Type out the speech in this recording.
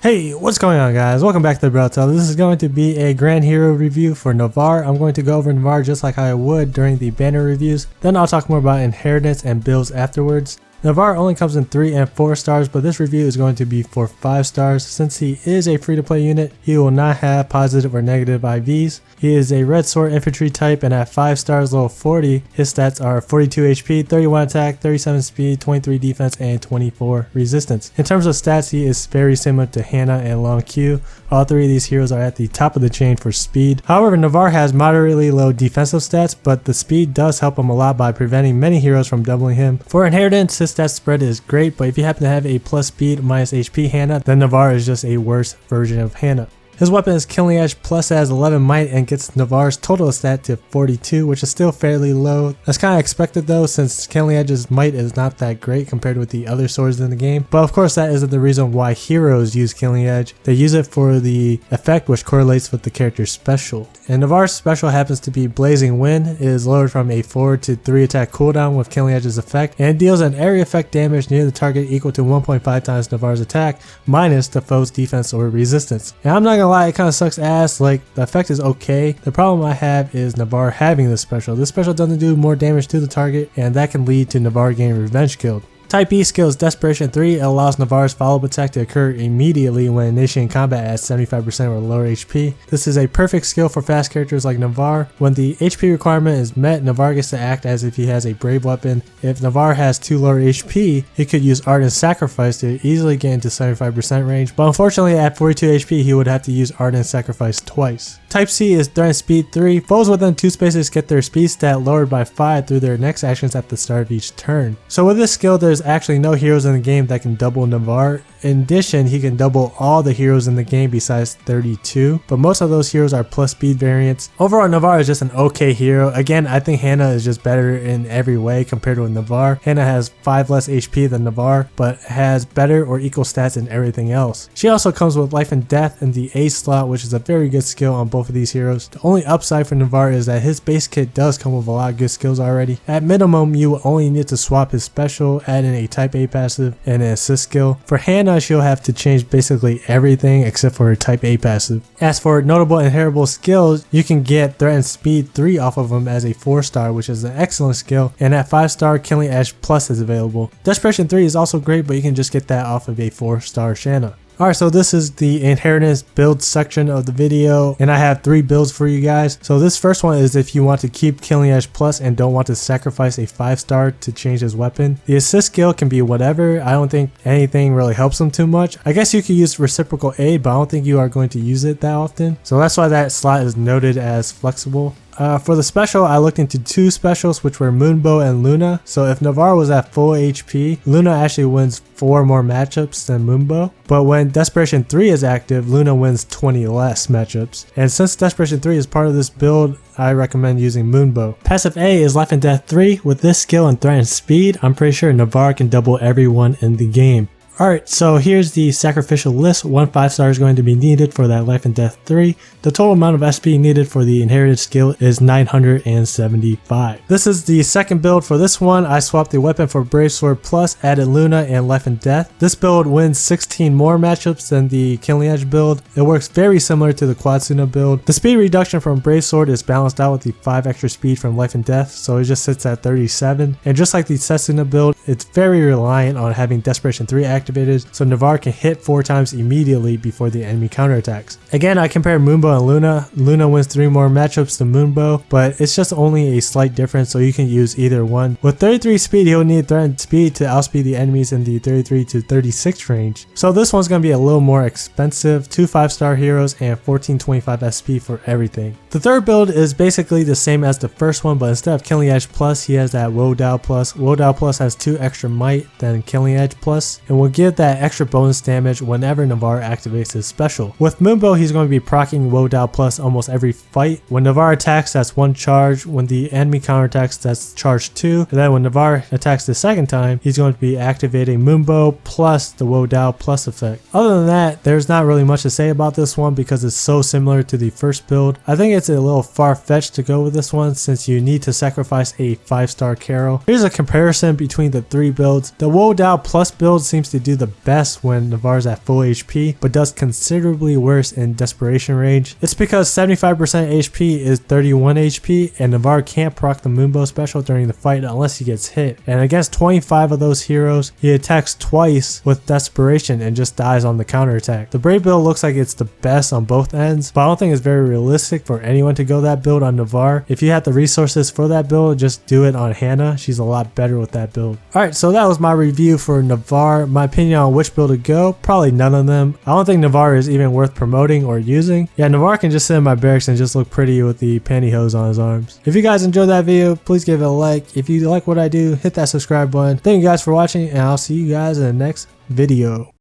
Hey, what's going on guys? Welcome back to the Brotel. This is going to be a Grand Hero review for Navar. I'm going to go over Navar just like I would during the banner reviews. Then I'll talk more about inheritance and builds afterwards. Navar only comes in 3 and 4 stars, but this review is going to be for 5 stars. Since he is a free-to-play unit, he will not have positive or negative IVs. He is a red sword infantry type, and at 5 stars level 40, his stats are 42 HP, 31 attack, 37 speed, 23 defense, and 24 resistance. In terms of stats, he is very similar to Hannah and Long Q. All 3 of these heroes are at the top of the chain for speed. However, Navar has moderately low defensive stats, but the speed does help him a lot by preventing many heroes from doubling him. For inheritance, his stat spread is great, but if you happen to have a plus speed minus HP Hannah, then Navar is just a worse version of Hannah. His weapon is Killing Edge plus has 11 might and gets Navar's total stat to 42, which is still fairly low. That's kind of expected though, since Killing Edge's might is not that great compared with the other swords in the game. But of course that isn't the reason why heroes use Killing Edge. They use it for the effect which correlates with the character's special. And Navar's special happens to be Blazing Wind. It is lowered from a 4 to 3 attack cooldown with Killing Edge's effect, and it deals an area effect damage near the target equal to 1.5 times Navar's attack minus the foe's defense or resistance. And I'm not gonna lie, it kind of sucks ass. Like, the effect is okay. The problem I have is Navar having this special. This special doesn't do more damage to the target, and that can lead to Navar getting revenge killed. Type E skill is Desperation 3. It allows Navar's follow-up attack to occur immediately when initiating combat at 75% or lower HP. This is a perfect skill for fast characters like Navar. When the HP requirement is met, Navar gets to act as if he has a brave weapon. If Navar has too low HP, he could use Ardent Sacrifice to easily get into 75% range, but unfortunately at 42 HP he would have to use Ardent Sacrifice twice. Type C is Threat and Speed 3. Foes within 2 spaces get their speed stat lowered by 5 through their next actions at the start of each turn. So with this skill, there's actually no heroes in the game that can double Navar. In addition, he can double all the heroes in the game besides 32, but most of those heroes are plus speed variants. Overall, Navar is just an okay hero. Again, I think Hannah is just better in every way compared with Navar. Hannah has 5 less HP than Navar, but has better or equal stats in everything else. She also comes with Life and Death in the A slot, which is a very good skill on both of these heroes. The only upside for Navar is that his base kit does come with a lot of good skills already. At minimum, you will only need to swap his special, add in a Type A passive and an assist skill. For Hannah, she'll have to change basically everything except for her Type A passive. As for notable inheritable skills, you can get Threat and Speed 3 off of him as a 4-star, which is an excellent skill, and at 5-star, Killing Edge Plus is available. Desperation 3 is also great, but you can just get that off of a 4-star Shanna. Alright, so this is the inheritance build section of the video, and I have 3 builds for you guys. So this first one is if you want to keep Killing Edge Plus and don't want to sacrifice a 5-star to change his weapon. The assist skill can be whatever. I don't think anything really helps him too much. I guess you could use reciprocal aid, but I don't think you are going to use it that often. So that's why that slot is noted as flexible. For the special, I looked into 2 specials, which were Moonbow and Luna. So if Navar was at full HP, Luna actually wins 4 more matchups than Moonbow. But when Desperation 3 is active, Luna wins 20 less matchups. And since Desperation 3 is part of this build, I recommend using Moonbow. Passive A is Life and Death 3. With this skill and Threat and Speed, I'm pretty sure Navar can double everyone in the game. Alright, so here's the sacrificial list. 1 5-star is going to be needed for that Life and Death 3. The total amount of SP needed for the inherited skill is 975. This is the second build for this one. I swapped the weapon for Brave Sword Plus, added Luna and Life and Death. This build wins 16 more matchups than the Killing Edge build. It works very similar to the Quadsuna build. The speed reduction from Brave Sword is balanced out with the 5 extra speed from Life and Death, so it just sits at 37. And just like the Setsuna build, it's very reliant on having Desperation 3 activated, so Navar can hit 4 times immediately before the enemy counterattacks. Again, I compared Moonbow and Luna. Luna wins 3 more matchups than Moonbow, but it's just only a slight difference, so you can use either one. With 33 speed, he'll need Threat and Speed to outspeed the enemies in the 33 to 36 range. So this one's going to be a little more expensive. 2 5-star heroes and 1425 SP for everything. The third build is basically the same as the first one, but instead of Killing Edge Plus, he has that Wodow Plus. Wodow Plus has 2 extra might than Killing Edge Plus, and will give that extra bonus damage whenever Navar activates his special. With Moonbow, he's going to be proccing Wodow Plus almost every fight. When Navar attacks, that's 1 charge. When the enemy counterattacks, that's charge 2. And then when Navar attacks the second time, he's going to be activating Moonbow plus the Wodow Plus effect. Other than that, there's not really much to say about this one because it's so similar to the first build. I think it's a little far-fetched to go with this one since you need to sacrifice a 5-star Carol. Here's a comparison between the 3 builds. The Wodow Plus build seems to do the best when Navarre's at full HP, but does considerably worse in desperation range. It's because 75% HP is 31 HP, and Navarre can't proc the Moonbow special during the fight unless he gets hit. And against 25 of those heroes, he attacks twice with desperation and just dies on the counterattack. The Brave build looks like it's the best on both ends, but I don't think it's very realistic for anyone to go that build on Navarre. If you have the resources for that build, just do it on Hannah. She's a lot better with that build. Alright, so that was my review for Navarre. My opinion on which build to go, probably none of them. I don't think Navarre is even worth promoting or using. Yeah, Navarre can just sit in my barracks and just look pretty with the pantyhose on his arms. If you guys enjoyed that video, please give it a like. If you like what I do, hit that subscribe button. Thank you guys for watching, and I'll see you guys in the next video.